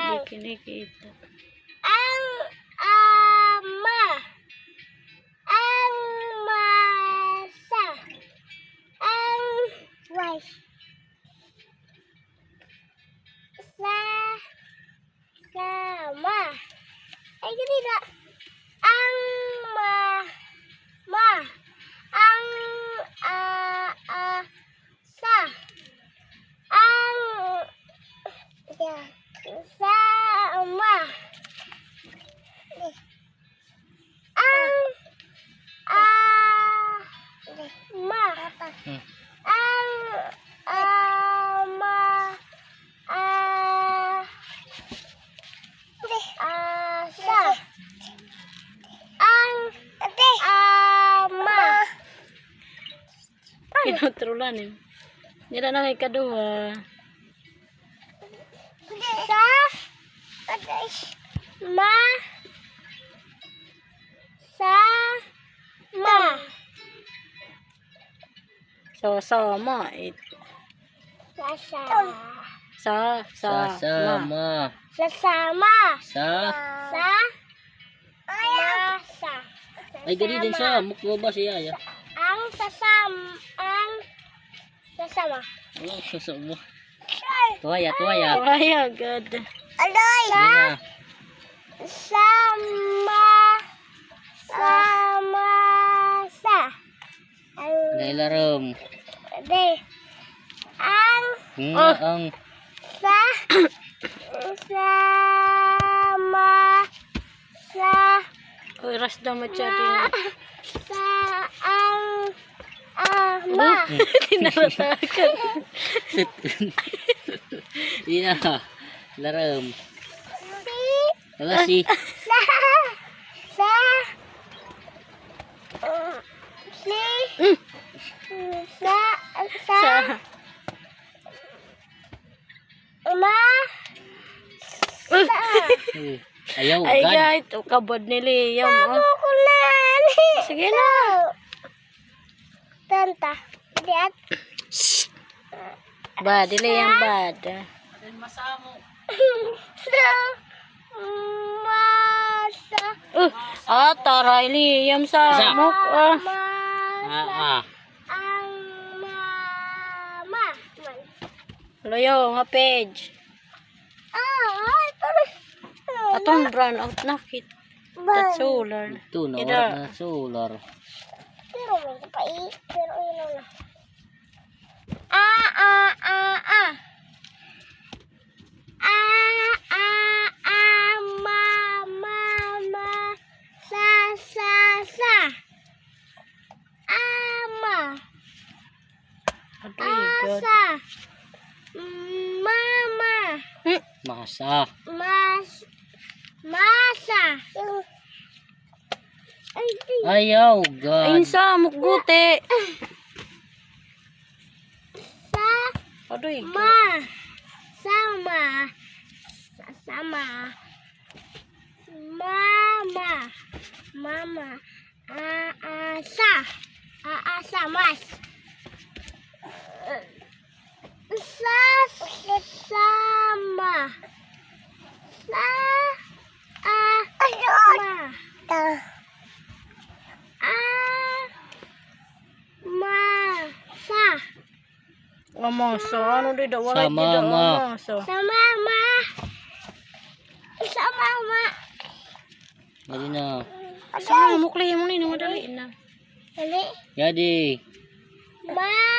Hindi kinikita. Ang ama. Ang masa. Ang wife. Sama. Ay, ganito. Ang ma. Ang sa. Ang sama. Ang ma. Ang sa. Ang ama. Kinuturulan eh. Nila na kay kaduha. Sa. Ma. Sa. Ma. So, sama. Sasa. Sasama. Sasama. Sa. Sa. Masa. Ay, gani din sa. Mukha ba siya? Ya? Ang sasama. Oh, sasama. Tuwaya. Ay, agad. Aloy. Yan na. Sama. Sa. Nailarom. De. Ang Ang. sa. Sama. Sa. Uy, ras daw masyado na. Sa. Ang ama. Tinaratakan. Yan na. Larom. Si. Wala si. Sa. Si. Sa. Ma. Ayaw. Ay, God. guys. Kabod ni Liam. Oh. Kukulan. Sige na. Tanta. Lihat. Bad, Liam, bad. Sa. Masa. Taray Liam sa muk. Ah. Ang mama. Loyo, nga page. Atong brown out na kit. That's solar. Ito na. Ida. Wala na solar. Pero may kapait. Pero yun na. Mama. Sa. Ama. Adoy, God. Asa. Mama. Masa. Masa. Ayaw. God. Ayun sa mukguti. Sa. Adoy, God. Ma. Sama. Mama. Aasa. Mas. Sama. Masa. Amaso, ano di daw? Wala di Sama, daw ma. amaso. Sa mama. Dali na. Sa mukli mo ni, madali na. Dali. Jadi. Ma.